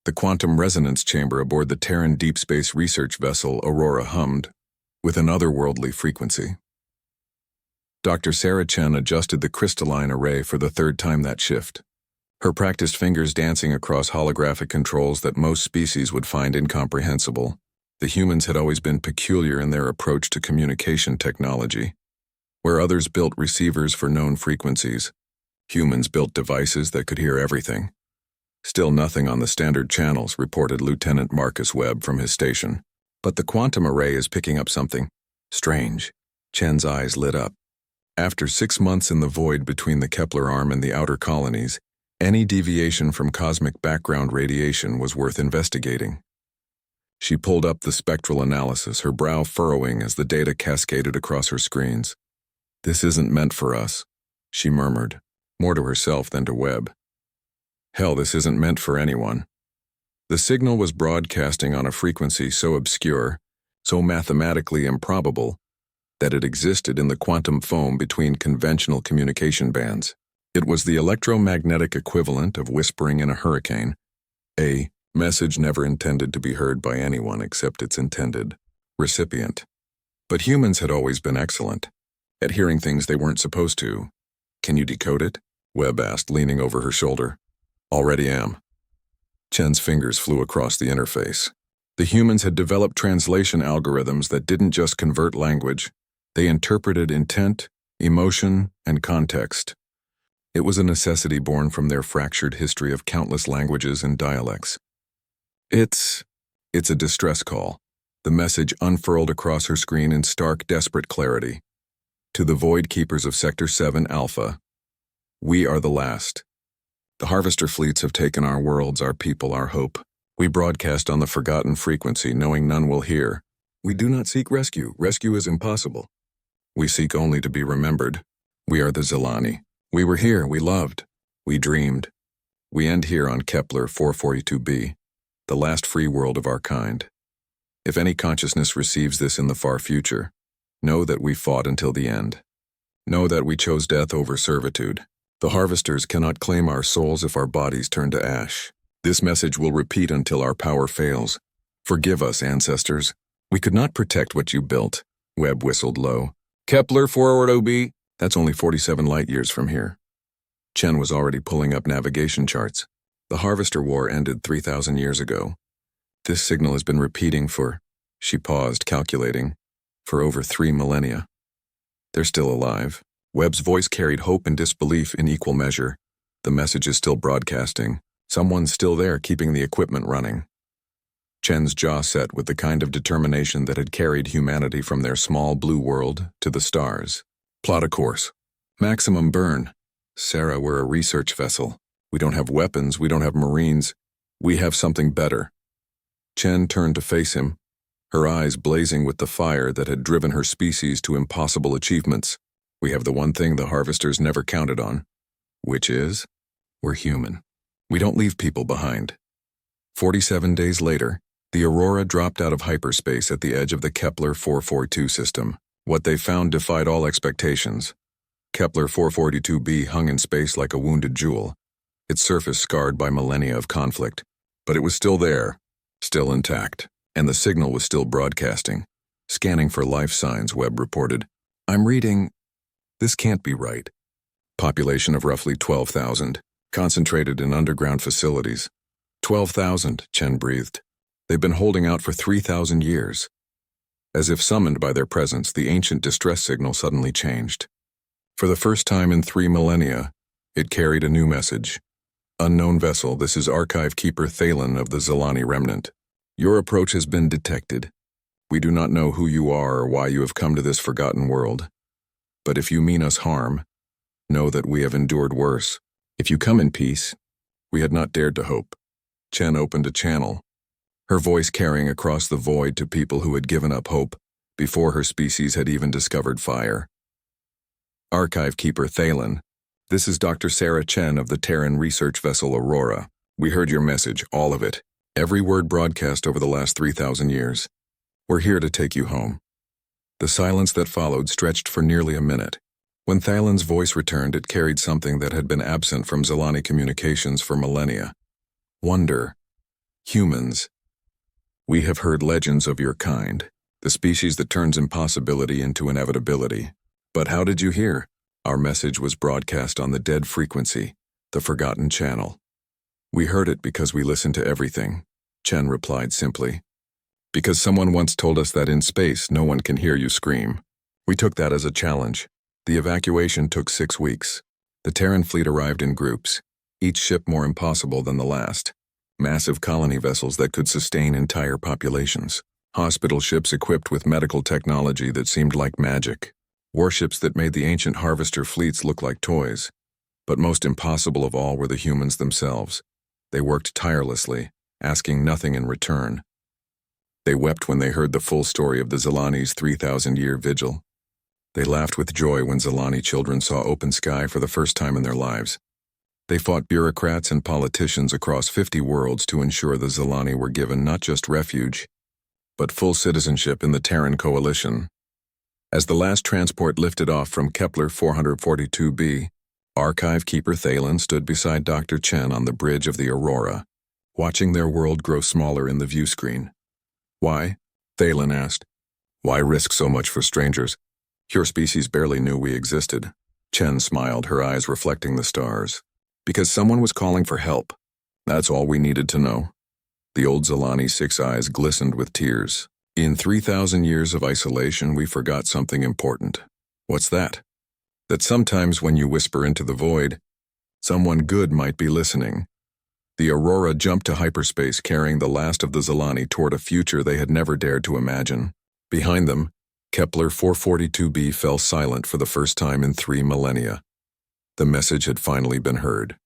The quantum resonance chamber aboard the Terran deep space research vessel Aurora hummed with an otherworldly frequency. Dr. Sarah Chen adjusted the crystalline array for the third time that shift, her practiced fingers dancing across holographic controls that most species would find incomprehensible. The humans had always been peculiar in their approach to communication technology. Where others built receivers for known frequencies, humans built devices that could hear everything. Still nothing on the standard channels, reported Lieutenant Marcus Webb from his station. But the quantum array is picking up something strange. Chen's eyes lit up. After 6 months in the void between the Kepler arm and the outer colonies, any deviation from cosmic background radiation was worth investigating. She pulled up the spectral analysis, her brow furrowing as the data cascaded across her screens. "This isn't meant for us," she murmured, more to herself than to Webb. "Hell, this isn't meant for anyone." The signal was broadcasting on a frequency so obscure, so mathematically improbable, that it existed in the quantum foam between conventional communication bands. It was the electromagnetic equivalent of whispering in a hurricane, a message never intended to be heard by anyone except its intended recipient. But humans had always been excellent at hearing things they weren't supposed to. "Can you decode it?" Webb asked, leaning over her shoulder. "Already am." Chen's fingers flew across the interface. The humans had developed translation algorithms that didn't just convert language. They interpreted intent, emotion, and context. It was a necessity born from their fractured history of countless languages and dialects. It's a distress call." The message unfurled across her screen in stark, desperate clarity. "To the Void Keepers of Sector 7 Alpha, we are the last. The harvester fleets have taken our worlds, our people, our hope. We broadcast on the forgotten frequency, knowing none will hear. We do not seek rescue. Rescue is impossible. We seek only to be remembered. We are the Zilani. We were here, we loved, we dreamed. We end here on Kepler 442b, the last free world of our kind. If any consciousness receives this in the far future, know that we fought until the end. Know that we chose death over servitude. The harvesters cannot claim our souls if our bodies turn to ash. This message will repeat until our power fails. Forgive us, ancestors. We could not protect what you built." Webb whistled low. "Kepler forward OB? That's only 47 light years from here." Chen was already pulling up navigation charts. The Harvester War ended 3,000 years ago. This signal has been repeating for, she paused, calculating, for over 3 millennia. They're still alive. Webb's voice carried hope and disbelief in equal measure. The message is still broadcasting. Someone's still there keeping the equipment running. Chen's jaw set with the kind of determination that had carried humanity from their small blue world to the stars. "Plot a course. Maximum burn. Sarah, we're a research vessel. We don't have weapons, we don't have Marines. We have something better." Chen turned to face him, her eyes blazing with the fire that had driven her species to impossible achievements. "We have the one thing the harvesters never counted on, which is, we're human. We don't leave people behind." 47 days later, the Aurora dropped out of hyperspace at the edge of the Kepler 442 system. What they found defied all expectations. Kepler 442b hung in space like a wounded jewel, its surface scarred by millennia of conflict. But it was still there, still intact, and the signal was still broadcasting. "Scanning for life signs," Webb reported. "I'm reading. This can't be right." Population of roughly 12,000, concentrated in underground facilities. 12,000, Chen breathed. They've been holding out for 3,000 years. As if summoned by their presence, the ancient distress signal suddenly changed. For the first time in 3 millennia, it carried a new message. "Unknown vessel, this is Archive Keeper Thalen of the Zilani Remnant. Your approach has been detected. We do not know who you are or why you have come to this forgotten world. But if you mean us harm, know that we have endured worse. If you come in peace, we had not dared to hope." Chen opened a channel, her voice carrying across the void to people who had given up hope before her species had even discovered fire. "Archive Keeper Thalen, this is Dr. Sarah Chen of the Terran research vessel Aurora. We heard your message, all of it, every word broadcast over the last 3,000 years. We're here to take you home." The silence that followed stretched for nearly a minute. When Thalen's voice returned, it carried something that had been absent from Zilani communications for millennia. Wonder. Humans. We have heard legends of your kind, the species that turns impossibility into inevitability. But how did you hear? Our message was broadcast on the dead frequency, the forgotten channel. We heard it because we listened to everything, Chen replied simply. Because someone once told us that in space no one can hear you scream. We took that as a challenge. The evacuation took 6 weeks. The Terran fleet arrived in groups, each ship more impossible than the last. Massive colony vessels that could sustain entire populations. Hospital ships equipped with medical technology that seemed like magic. Warships that made the ancient harvester fleets look like toys. But most impossible of all were the humans themselves. They worked tirelessly, asking nothing in return. They wept when they heard the full story of the Zelani's 3,000-year vigil. They laughed with joy when Zelani children saw open sky for the first time in their lives. They fought bureaucrats and politicians across 50 worlds to ensure the Zelani were given not just refuge, but full citizenship in the Terran coalition. As the last transport lifted off from Kepler 442b, archive keeper Thalen stood beside Dr. Chen on the bridge of the Aurora, watching their world grow smaller in the view screen. Why? Thalen asked. Why risk so much for strangers? Your species barely knew we existed. Chen smiled, her eyes reflecting the stars. Because someone was calling for help. That's all we needed to know. The old Zelani's 6 eyes glistened with tears. In 3,000 years of isolation, we forgot something important. What's that? That sometimes when you whisper into the void, someone good might be listening. The Aurora jumped to hyperspace, carrying the last of the Zelani toward a future they had never dared to imagine. Behind them, Kepler 442b fell silent for the first time in 3 millennia. The message had finally been heard.